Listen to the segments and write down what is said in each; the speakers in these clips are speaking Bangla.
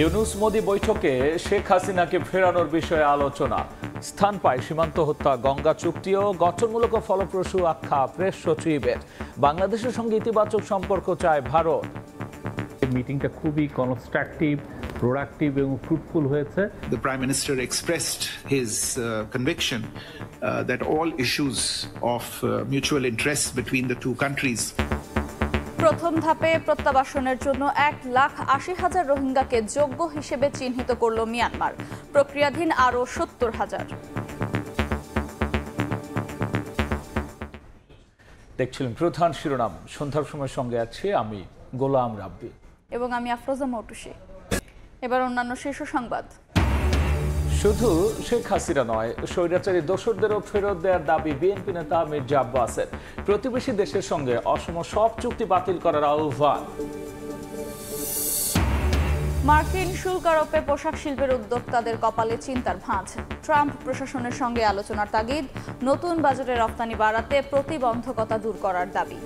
ইউনূস মোদি বৈঠকে শেখ হাসিনাকে ফেরানোর বিষয়ে আলোচনা। স্থান পায় সীমান্ত হত্যা, গঙ্গা চুক্তি ও গঠনমূলক ও ফলপ্রসূ আখ্যা প্রেস সচিবের। বাংলাদেশের সঙ্গে ইতিবাচক সম্পর্ক চায় ভারত। মিটিংটা খুবই কনস্ট্রাকটিভ, প্রোডাক্টিভ এবং ফ্রুটফুল হয়েছে। The Prime Minister expressed his conviction that all issues of mutual interest between the two countries. প্রথম ধাপে প্রত্যাবাসনের জন্য 1,80,000 রোহিঙ্গাকে যোগ্য হিসেবে চিহ্নিত করল মিয়ানমার। প্রক্রিয়াধীন আরও 70,000। দেখছিলেন প্রধান শিরোনাম। সন্ধ্যার সময় সঙ্গে আছি আমি গোলাম রাব্বি এবং আমি আফরোজা মৌটুসী। এবার অন্যান্য শীর্ষ সংবাদ। শুধু শেখ হাসিনা নয়, স্বৈরাচারী দোসরদেরও ফেরত দেওয়ার দাবি বিএনপি নেতা মির্জা আব্বাসের। প্রতিবেশী দেশের সঙ্গে অসম সব চুক্তি বাতিল করার আহ্বান। মার্কিন শুল্ক আরোপে পোশাক শিল্পের উদ্যোক্তাদের কপালে চিন্তার ভাঁজ। ট্রাম্প প্রশাসনের সঙ্গে আলোচনার তাগিদ। নতুন বাজেটে রপ্তানি বাড়াতে প্রতিবন্ধকতা দূর করার দাবি।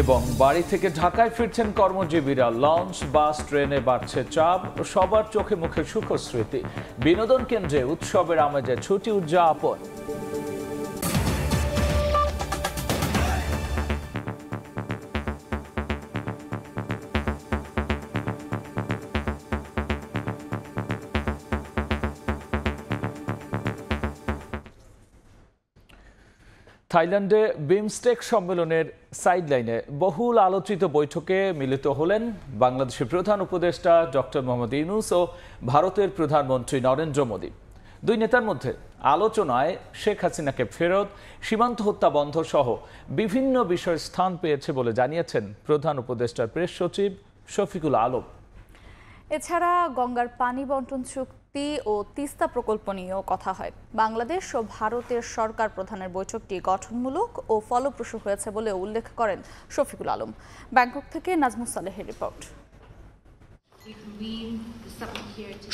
এবং বাড়ি থেকে ঢাকায় ফিরছেন কর্মজীবীরা। লঞ্চ, বাস, ট্রেনে বাড়ছে চাপ। সবার চোখে মুখে সুখস্মৃতি। বিনোদন কেন্দ্রে উৎসবের আমেজে ছুটি উদযাপন। থাইল্যান্ডে বিমস্টেক সম্মেলনের সাইডলাইনে বহুল আলোচিত বৈঠকে মিলিত হলেন বাংলাদেশের প্রধান উপদেষ্টা ডক্টর মোহাম্মদ ইউনূস ও ভারতের প্রধানমন্ত্রী নরেন্দ্র মোদী। দুই নেতার মধ্যে আলোচনায় শেখ হাসিনাকে ফেরত, সীমান্ত হত্যা বন্ধ সহ বিভিন্ন বিষয় স্থান পেয়েছে বলে জানিয়েছেন প্রধান উপদেষ্টার প্রেস সচিব শফিকুল আলম। এছাড়া গঙ্গার পানি বন্টন চুক্তি ও তিস্তা প্রকল্প নিয়েও কথা হয়। বাংলাদেশ ও ভারতের সরকার প্রধানের বৈঠকটি গঠনমূলক ও ফলপ্রসূ হয়েছে বলে উল্লেখ করেন শফিকুল আলম। ব্যাংকক থেকে নাজমুস সালেহের রিপোর্ট।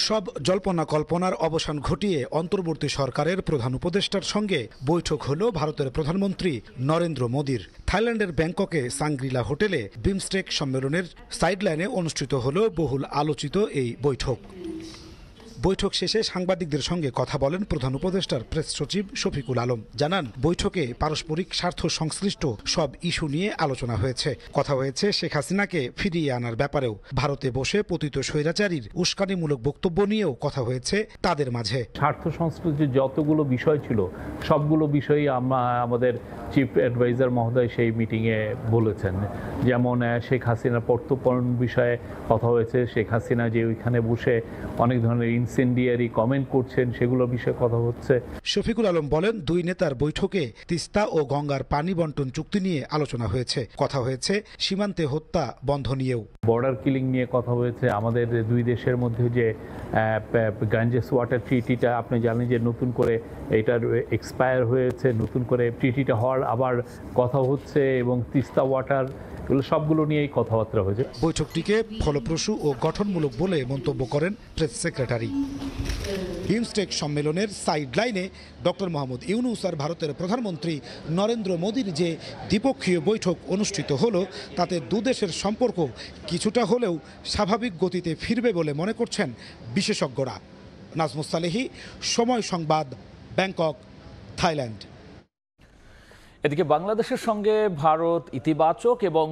সব জল্পনা কল্পনার অবসান ঘটিয়ে অন্তর্বর্তী সরকারের প্রধান উপদেষ্টার সঙ্গে বৈঠক হল ভারতের প্রধানমন্ত্রী নরেন্দ্র মোদীর। থাইল্যান্ডের ব্যাংককে সাংগ্রিলা হোটেলে বিমস্টেক সম্মেলনের সাইডলাইনে অনুষ্ঠিত হল বহুল আলোচিত এই বৈঠক। বৈঠক শেষে সাংবাদিকদের সঙ্গে কথা বলেন প্রধান উপদেষ্টার প্রেস সচিব শফিকুল আলম। জানান, বৈঠকে পারস্পরিক স্বার্থ সংশ্লিষ্ট সব ইস্যু নিয়ে আলোচনা হয়েছে। কথা হয়েছে শেখ হাসিনাকে ফিরিয়ে আনার ব্যাপারেও। ভারতে বসে পতিত স্বৈরাচারীর উস্কানিমূলক বক্তব্য নিয়েও কথা হয়েছে তাদের মাঝে। স্বার্থ সংশ্লিষ্ট যতগুলো বিষয় ছিল সবগুলো বিষয়ই আমাদের চিফ অ্যাডভাইজার মহোদয় সেই মিটিংয়ে বলেছেন। যেমন শেখ হাসিনার প্রত্যর্পণ বিষয়ে কথা হয়েছে। শেখ হাসিনা যে ওইখানে বসে অনেক ধরনের ইনসেন্ডিয়ারি কমেন্ট করছেন সেগুলোর বিষয়ে কথা হচ্ছে। শফিকুল আলম বলেন, দুই নেতার বৈঠকে তিস্তা ও গঙ্গার পানি বন্টন চুক্তি নিয়ে আলোচনা হয়েছে। কথা হয়েছে সীমান্তে হত্যা বন্ধ নিয়েও। বর্ডার কিলিং নিয়ে কথা হয়েছে। আমাদের দুই দেশের মধ্যে যে গাঞ্জেস ওয়াটার ট্রিটিটা আপনি জানেন যে নতুন করে এটার এক্সপায়ার হয়েছে, নতুন করে ট্রিটিটা হওয়ার আবার কথা হচ্ছে, এবং তিস্তা ওয়াটার, এগুলো সবগুলো নিয়েই কথাবার্তা হয়েছে। বৈঠকটিকে ফলপ্রসূ ও গঠনমূলক বলে মন্তব্য করেন প্রেস সেক্রেটারি। বিমস্টেক সম্মেলনের সাইডলাইনে ডক্টর মোহাম্মদ ইউনূস আর ভারতের প্রধানমন্ত্রী নরেন্দ্র মোদীর যে দ্বিপক্ষীয় বৈঠক অনুষ্ঠিত হলো, তাতে দুদেশের সম্পর্ক কিছুটা হলেও স্বাভাবিক গতিতে ফিরবে বলে মনে করছেন বিশেষজ্ঞরা। নাজমুস সালেহি, সময় সংবাদ, ব্যাংকক, থাইল্যান্ড। এদিকে বাংলাদেশের সঙ্গে ভারত ইতিবাচক এবং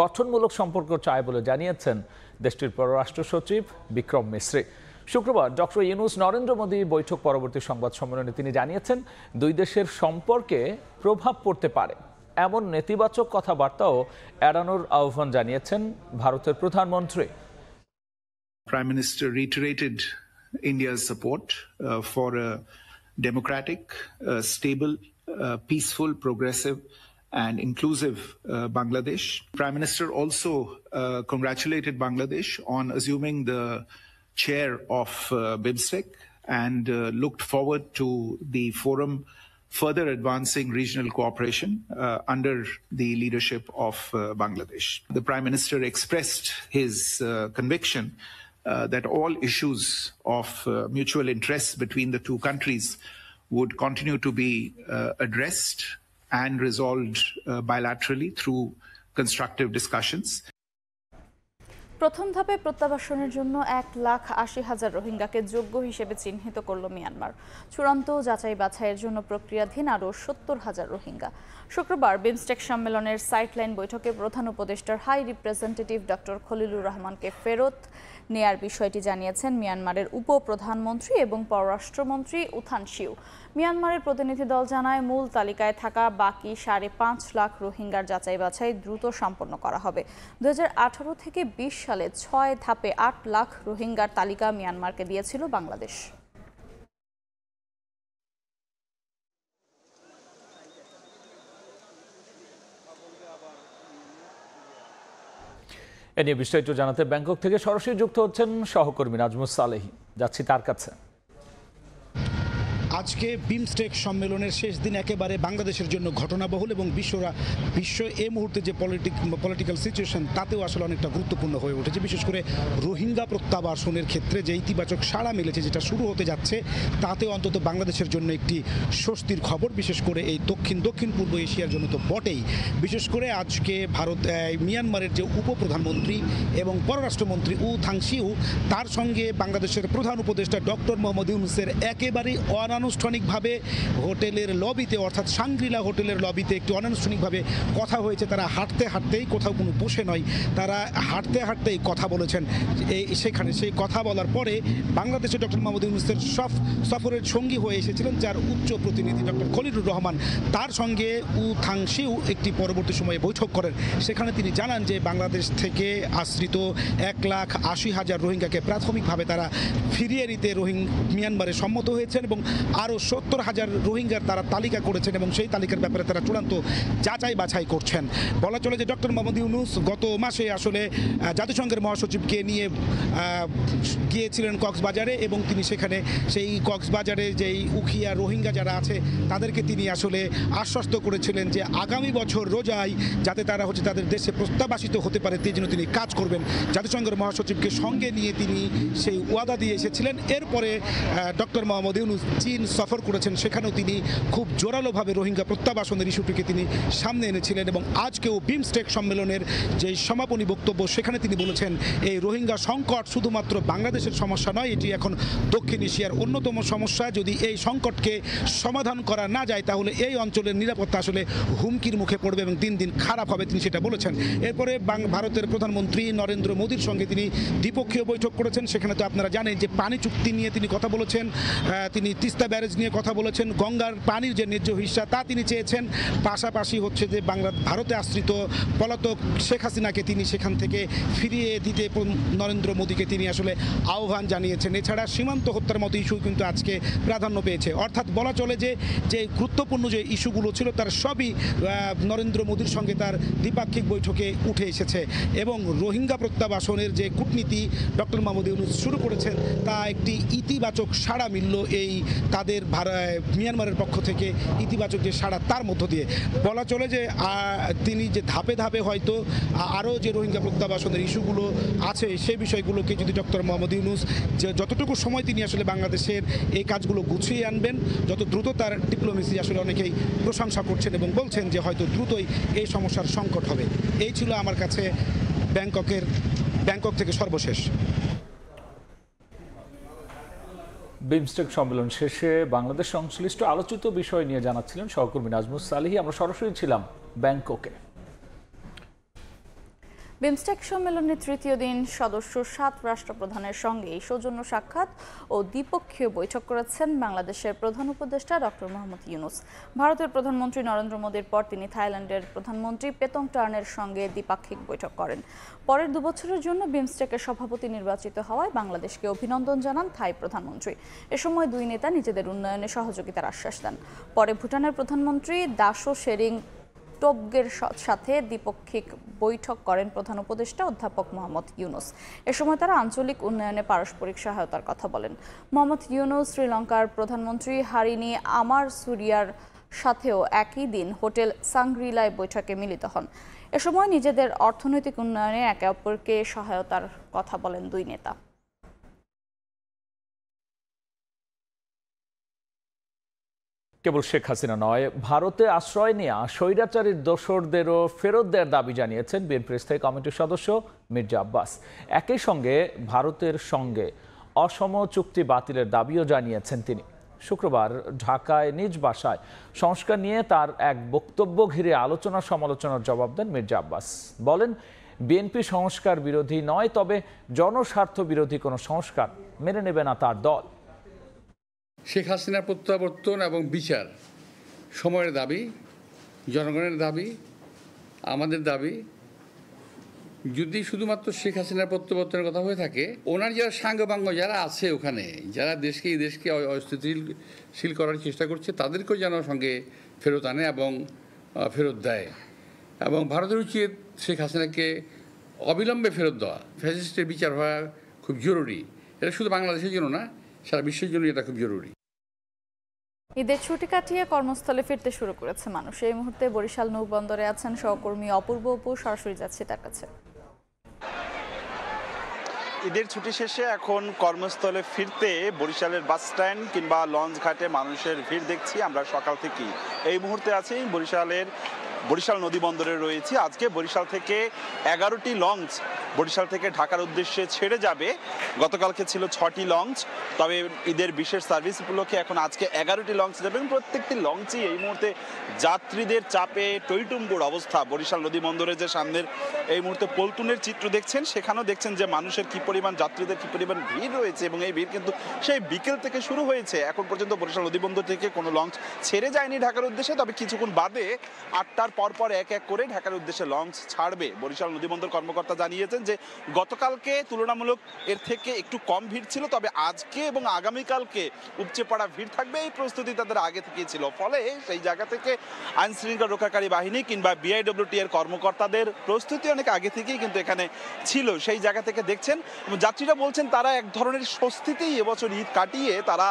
গঠনমূলক সম্পর্ক চায় বলে জানিয়েছেন দেশটির পররাষ্ট্র সচিব বিক্রম মিশ্রি। শুক্রবার ডক্টর ইউনূস নরেন্দ্র মোদী বৈঠক পরবর্তী সংবাদ সম্মেলনে তিনি জানিয়েছেন, দুই দেশের সম্পর্কে প্রভাব পড়তে পারে এমন নেতিবাচক কথাবার্তাও এড়ানোর আহ্বান জানিয়েছেন ভারতের প্রধানমন্ত্রী। Prime Minister reiterated India's support for a democratic, stable, peaceful, progressive and inclusive Bangladesh. Prime Minister also congratulated Bangladesh on assuming the chair of BIMSTEC and looked forward to the forum further advancing regional cooperation under the leadership of Bangladesh. The Prime Minister expressed his conviction that all issues of mutual interest between the two countries would continue to be addressed and resolved bilaterally through constructive discussions. প্রথম ধাপে প্রত্যাবাসনের জন্য 1,80,000 রোহিঙ্গাকে যোগ্য হিসেবে চিহ্নিত করল মিয়ানমার। চূড়ান্ত যাচাই বাছাইয়ের জন্য প্রক্রিয়াধীন আরও 70,000 রোহিঙ্গা। শুক্রবার বিমস্টেক সম্মেলনের সাইডলাইন বৈঠকে প্রধান উপদেষ্টার হাই রিপ্রেজেন্টেটিভ ডক্টর খলিলুর রহমানকে ফেরত নেয়ার বিষয়টি জানিয়েছেন মিয়ানমারের উপপ্রধানমন্ত্রী এবং পররাষ্ট্রমন্ত্রী উ থান সিউ। মিয়ানমারের প্রতিনিধি দল জানায়, মূল তালিকায় থাকা বাকি 5.5 লাখ রোহিঙ্গার যাচাই বাছাই দ্রুত সম্পন্ন করা হবে। 2018 থেকে 20 সালে 6 ধাপে 8 লাখ রোহিঙ্গার তালিকা মিয়ানমারকে দিয়েছিল বাংলাদেশ। এ নিয়ে বিস্তারিত জানাতে ব্যাংকক থেকে সরাসরি যুক্ত হচ্ছেন সহকর্মী নাজমুস সালেহী। যাচ্ছি তার কাছে। আজকে বিমস্টেক সম্মেলনের শেষ দিন একেবারে বাংলাদেশের জন্য ঘটনাবহুল এবং বিশ্ব এই মুহূর্তে যে পলিটিক্যাল সিচুয়েশন তাতেও আসলে অনেকটা গুরুত্বপূর্ণ হয়ে উঠেছে। বিশেষ করে রোহিঙ্গা প্রত্যাবাসনের ক্ষেত্রে যে ইতিবাচক সাড়া মিলেছে, যেটা শুরু হতে যাচ্ছে, তাতেও অন্তত বাংলাদেশের জন্য একটি স্বস্তির খবর। বিশেষ করে এই দক্ষিণ পূর্ব এশিয়ার জন্য তো বটেই। বিশেষ করে আজকে মিয়ানমারের যে উপপ্রধানমন্ত্রী এবং পররাষ্ট্রমন্ত্রী উ থান সিউ, তার সঙ্গে বাংলাদেশের প্রধান উপদেষ্টা ডক্টর মোহাম্মদ ইউনূসের একেবারেই অনানুষ্ঠানিকভাবে হোটেলের লবিতে, অর্থাৎ সাংগ্রিলা হোটেলের লবিতে একটু অনানুষ্ঠানিকভাবে কথা হয়েছে। তারা হাঁটতে হাঁটতেই, কোথাও কোনো বসে নয়, তারা হাঁটতে হাঁটতেই কথা বলেছেন। সেখানে সেই কথা বলার পরে বাংলাদেশে ডক্টর মোহাম্মদ ইউনূসের সফরের সঙ্গী হয়ে এসেছিলেন যার উচ্চ প্রতিনিধি ডক্টর খলিলুর রহমান। তার সঙ্গে উ থান সিউ একটি পরবর্তী সময়ে বৈঠক করেন। সেখানে তিনি জানান যে বাংলাদেশ থেকে আশ্রিত 1,80,000 রোহিঙ্গাকে প্রাথমিকভাবে তারা ফিরিয়ে নিতে মিয়ানমারে সম্মত হয়েছেন এবং আরও 70,000 রোহিঙ্গার তারা তালিকা করেছেন এবং সেই তালিকার ব্যাপারে তারা চূড়ান্ত যাচাই বাছাই করছেন। বলা চলে যে ডক্টর মোহাম্মদ ইউনূস গত মাসে আসলে জাতিসংঘের মহাসচিবকে নিয়ে গিয়েছিলেন কক্সবাজারে এবং তিনি সেখানে সেই কক্সবাজারে যেই উখিয়া রোহিঙ্গা যারা আছে তাদেরকে তিনি আসলে আশ্বস্ত করেছিলেন যে আগামী বছর রোজায় যাতে তারা তাদের দেশে প্রত্যাবাসিত হতে পারে সেই জন্য তিনি কাজ করবেন। জাতিসংঘের মহাসচিবকে সঙ্গে নিয়ে তিনি সেই ওয়াদা দিয়ে এসেছিলেন। এরপরে ডক্টর মোহাম্মদ ইউনূস চীন সফর করেছেন, সেখানেও তিনি খুব জোরালোভাবে রোহিঙ্গা প্রত্যাবাসনের ইস্যুটিকে তিনি সামনে এনেছিলেন এবং আজকেও বিমস্টেক সম্মেলনের যে সমাপনী বক্তব্য সেখানে তিনি বলেছেন এই রোহিঙ্গা সংকট শুধুমাত্র বাংলাদেশের সমস্যা নয়, এটি এখন দক্ষিণ এশিয়ার অন্যতম সমস্যা। যদি এই সংকটকে সমাধান করা না যায় তাহলে এই অঞ্চলের নিরাপত্তা আসলে হুমকির মুখে পড়বে এবং দিন দিন খারাপ হবে, তিনি সেটা বলেছেন। এরপরে ভারতের প্রধানমন্ত্রী নরেন্দ্র মোদীর সঙ্গে তিনি দ্বিপক্ষীয় বৈঠক করেছেন। সেখানে তো আপনারা জানেন যে পানি চুক্তি নিয়ে তিনি কথা বলেছেন, তিনি তিস্তা ব্যারেজ নিয়ে কথা বলেছেন, গঙ্গার পানির যে ন্যায্য হিস্সা তা তিনি চেয়েছেন। পাশাপাশি হচ্ছে যে ভারতে আশ্রিত পলাতক শেখ হাসিনাকে তিনি সেখান থেকে ফিরিয়ে দিতে নরেন্দ্র মোদীকে তিনি আসলে আহ্বান জানিয়েছেন। এছাড়া সীমান্ত হত্যার মতো ইস্যু কিন্তু আজকে প্রাধান্য পেয়েছে। অর্থাৎ বলা চলে যে গুরুত্বপূর্ণ যে ইস্যুগুলো ছিল তার সবই নরেন্দ্র মোদীর সঙ্গে তার দ্বিপাক্ষিক বৈঠকে উঠে এসেছে এবং রোহিঙ্গা প্রত্যাবাসনের যে কূটনীতি ডক্টর মোহাম্মদ ইউনূস শুরু করেছেন তা একটি ইতিবাচক সাড়া মিলল এই তাদের মিয়ানমারের পক্ষ থেকে ইতিবাচক যে সাড়া তার মধ্য দিয়ে। বলা চলে যে তিনি যে ধাপে ধাপে হয়তো আরও যে রোহিঙ্গা প্রত্যাবাসনের ইস্যুগুলো আছে সেই বিষয়গুলোকে যদি ডক্টর মোহাম্মদ ইউনূস যে যতটুকু সময় তিনি আসলে বাংলাদেশের এই কাজগুলো গুছিয়ে আনবেন, যত দ্রুত তার ডিপ্লোমেসি আসলে অনেকেই প্রশংসা করছেন এবং বলছেন যে হয়তো দ্রুতই এই সমস্যার সংকট হবে। এই ছিল আমার কাছে ব্যাংকক থেকে সর্বশেষ। বিমস্টেক সম্মেলন শেষে বাংলাদেশ সংশ্লিষ্ট আলোচিত বিষয় নিয়ে জানাচ্ছিলেন সহকর্মী নাজমুস সালেহী। আমরা সরাসরি ছিলাম ব্যাংককে। বিমস্টেক সম্মেলনের তৃতীয় দিন সদস্য 7 রাষ্ট্রপ্রধানের সঙ্গে সৌজন্য সাক্ষাৎ ও দ্বিপক্ষীয় বৈঠক করেছেন বাংলাদেশের প্রধান উপদেষ্টা ডক্টর মোহাম্মদ ইউনূস। ভারতের প্রধানমন্ত্রী নরেন্দ্র মোদীর পর তিনি থাইল্যান্ডের প্রধানমন্ত্রী পেতং টার্নের সঙ্গে দ্বিপাক্ষিক বৈঠক করেন। পরের 2 বছরের জন্য বিমস্টেকের সভাপতি নির্বাচিত হওয়ায় বাংলাদেশকে অভিনন্দন জানান থাই প্রধানমন্ত্রী। এ সময় দুই নেতা নিজেদের উন্নয়নে সহযোগিতার আশ্বাস দেন। পরে ভুটানের প্রধানমন্ত্রী দাশো শেরিং টোবগের সাথে দ্বিপাক্ষিক বৈঠক করেন প্রধান উপদেষ্টা অধ্যাপক মোহাম্মদ ইউনূস। এ সময় তারা আঞ্চলিক উন্নয়নে পারস্পরিক সহায়তার কথা বলেন। মোহাম্মদ ইউনূস শ্রীলঙ্কার প্রধানমন্ত্রী হারিনি আমার সুরিয়ার সাথেও একই দিন হোটেল সাংগ্রিলায় বৈঠকে মিলিত হন। এ সময় নিজেদের অর্থনৈতিক উন্নয়নে একে অপরকে সহায়তার কথা বলেন দুই নেতা। কেবল শেখ হাসিনা নয়, ভারতে আশ্রয় নেওয়া স্বৈরাচারীর দোসরদেরও ফেরত দেওয়ার দাবি জানিয়েছেন বিএনপির স্থায়ী কমিটির সদস্য মির্জা আব্বাস। একই সঙ্গে ভারতের সঙ্গে অসম চুক্তি বাতিলের দাবিও জানিয়েছেন তিনি। শুক্রবার ঢাকায় নিজ বাসায় সংস্কার নিয়ে তার এক বক্তব্য ঘিরে আলোচনা সমালোচনার জবাব দেন মির্জা আব্বাস। বলেন, বিএনপি সংস্কার বিরোধী নয়, তবে জনস্বার্থ বিরোধী কোনো সংস্কার মেনে নেবে না তার দল। শেখ হাসিনার প্রত্যাবর্তন এবং বিচার সময়ের দাবি, জনগণের দাবি, আমাদের দাবি। যদি শুধুমাত্র শেখ হাসিনার প্রত্যাবর্তনের কথা হয়ে থাকে, ওনার যারা সাঙ্গপাঙ্গ যারা আছে ওখানে, যারা এই দেশকে অস্থিতিশীল করার চেষ্টা করছে, তাদেরকেও যেন সঙ্গে ফেরত আনে এবং ফেরত দেয়। এবং ভারতের উচিত শেখ হাসিনাকে অবিলম্বে ফেরত দেওয়া। ফ্যাসিস্টের বিচার হওয়া খুব জরুরি। এটা শুধু বাংলাদেশের জন্য না, সারা বিশ্বের জন্য এটা খুব জরুরি। ঈদের ছুটি কাটিয়ে কর্মস্থলে ফিরতে শুরু করেছে মানুষ। এই মুহূর্তে বরিশাল নৌবন্দরে আছেন সহকর্মী অপূর্ব অপু, সরাসরি যাচ্ছি তার কাছে। ঈদের ছুটি শেষে এখন কর্মস্থলে ফিরতে বরিশালের বাস স্ট্যান্ড কিংবা লঞ্চ ঘাটে মানুষের ভিড় দেখছি আমরা সকাল থেকেই। এই মুহূর্তে আছি বরিশাল নদী বন্দরে রয়েছি। আজকে বরিশাল থেকে 11টি লঞ্চ বরিশাল থেকে ঢাকার উদ্দেশ্যে ছেড়ে যাবে। গতকালকে ছিল 6টি লঞ্চ, তবে ঈদের বিশেষ সার্ভিস উপলক্ষে এখন আজকে 11টি লঞ্চ যাবে। প্রত্যেকটি লঞ্চই এই মুহূর্তে যাত্রীদের চাপে টইটুম্বুর অবস্থা। বরিশাল নদী বন্দরে যে সামনের এই মুহূর্তে পল্টনের চিত্র দেখছেন, সেখানেও দেখছেন যে মানুষের কি পরিমাণ, যাত্রীদের কি পরিমাণ ভিড় রয়েছে। এবং এই ভিড় কিন্তু সেই বিকেল থেকে শুরু হয়েছে। এখন পর্যন্ত বরিশাল নদী বন্দর থেকে কোনো লঞ্চ ছেড়ে যায়নি ঢাকার উদ্দেশ্যে, তবে কিছুক্ষণ বাদে 8টার পর এক এক করে ঢাকার উদ্দেশ্যে লঞ্চ ছাড়বে। বরিশাল নদী বন্দর কর্মকর্তা জানিয়েছেন যে গতকালকে তুলনামূলক এর থেকে একটু কম ভিড় ছিল, তবে আজকে এবং আগামীকালকে উপচে পড়া ভিড় থাকবে, এই প্রস্তুতি তাদের আগে থেকেই ছিল। ফলে সেই জায়গা থেকে আইন শৃঙ্খলা রক্ষাকারী বাহিনী কিংবা বিআইডব্লিউটি এর কর্মকর্তাদের প্রস্তুতি অনেক আগে থেকেই কিন্তু এখানে ছিল। সেই জায়গা থেকে দেখছেন এবং যাত্রীরা বলছেন তারা এক ধরনের স্বস্তিতেই এবছর ঈদ কাটিয়ে তারা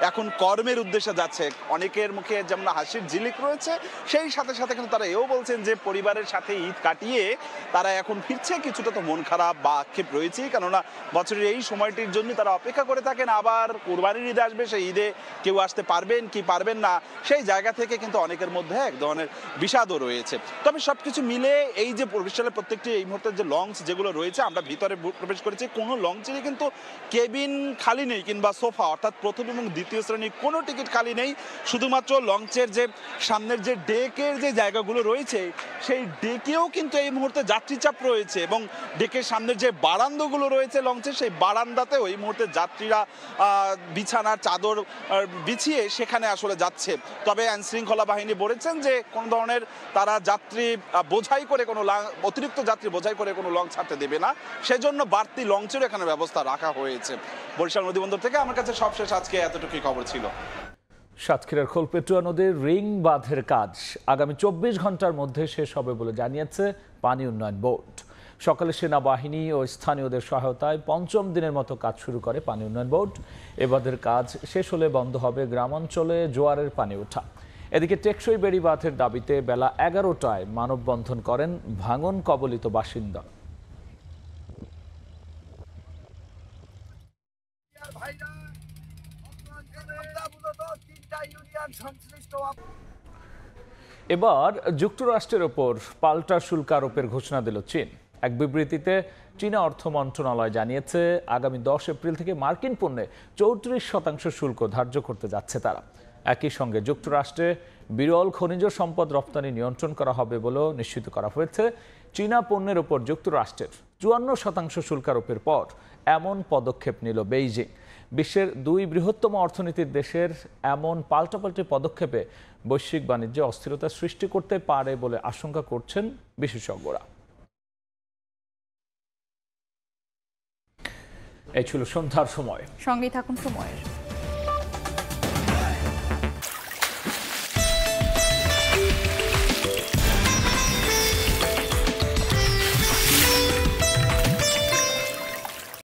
এখন কর্মের উদ্দেশ্যে যাচ্ছে। অনেকের মুখে যেমন হাসির ঝিলিক রয়েছে, সেই সাথে সাথে কিন্তু তারা এও বলছেন যে পরিবারের সাথে ঈদ কাটিয়ে তারা এখন ফিরছে। কিছুটা তো মন খারাপ বা আক্ষেপ রয়েছে, কেননা বছরের এই সময়টির জন্য তারা অপেক্ষা করে থাকেন। আবার কুরবানির ঈদ আসবে, সেই ঈদে কেউ আসতে পারবেন কি পারবেন না, সেই জায়গা থেকে কিন্তু অনেকের মধ্যে এক ধরনের বিষাদও রয়েছে। তবে সবকিছু মিলে এই যে বরিশালের প্রত্যেকটি এই মুহূর্তে যে লঞ্চ যেগুলো রয়েছে, আমরা ভিতরে প্রবেশ করেছি, কোনো লঞ্চেরই কিন্তু কেবিন খালি নেই কিংবা সোফা, অর্থাৎ প্রথম এবং দ্বিতীয় শ্রেণীর কোনো টিকিট খালি নেই। শুধুমাত্র লঞ্চের যে সামনের যে ডেকের যে জায়গাগুলো রয়েছে, সেই ডেকেও কিন্তু এই মুহূর্তে যাত্রী চাপ রয়েছে এবং ডেকের সামনের যে বারান্দাগুলো রয়েছে লঞ্চের, সেই বারান্দাতেও এই মুহূর্তে যাত্রীরা বিছানার চাদর বিছিয়ে সেখানে আসলে যাচ্ছে। তবে আইন শৃঙ্খলা বাহিনী বলেছেন যে কোনো ধরনের তারা যাত্রী বোঝাই করে কোনো অতিরিক্ত যাত্রী বোঝাই করে কোনো লঞ্চ ছাড়তে দেবে না, সেজন্য বাড়তি লঞ্চেরও এখানে ব্যবস্থা রাখা হয়েছে। বরিশাল নদীবন্দর থেকে আমার কাছে সবশেষ আজকে এতটুকুই খবর ছিল। সাতক্ষীরার খোলপেটুয়া নদীর রিং বাঁধের কাজ আগামী 24 ঘন্টার মধ্যে শেষ হবে বলে জানিয়েছে পানি উন্নয়ন বোর্ড। সকালে সেনাবাহিনী ও স্থানীয়দের সহায়তায় 5ম দিনের মতো কাজ শুরু করে পানি উন্নয়ন বোর্ড। এ বাঁধের কাজ শেষ হলে বন্ধ হবে গ্রামাঞ্চলে জোয়ারের পানি ওঠা। এদিকে টেকসই বেড়ি বাঁধের দাবিতে বেলা 11টায় মানববন্ধন করেন ভাঙন কবলিত বাসিন্দা। এবার যুক্তরাষ্ট্রের ওপর পাল্টা শুল্ক আরোপের ঘোষণা দিল চীন। এক বিবৃতিতে চীনা অর্থ মন্ত্রণালয় জানিয়েছে, আগামী 10 এপ্রিল থেকে মার্কিন পণ্যে 34% শুল্ক ধার্য করতে যাচ্ছে তারা। একই সঙ্গে যুক্তরাষ্ট্রে বিরল খনিজ সম্পদ রপ্তানি নিয়ন্ত্রণ করা হবে বলেও নিশ্চিত করা হয়েছে। চীনা পণ্যের ওপর যুক্তরাষ্ট্রের 54% শুল্ক আরোপের পর এমন পদক্ষেপ নিল বেইজিং। বিশ্বের 2 বৃহত্তম অর্থনীতির দেশের এমন পাল্টাপাল্টি পদক্ষেপে বৈশ্বিক বাণিজ্যে অস্থিরতা সৃষ্টি করতে পারে বলে আশঙ্কা করছেন বিশেষজ্ঞরা। এই ছিল সন্ধ্যার সময়। সঙ্গেই থাকুন সময়ের।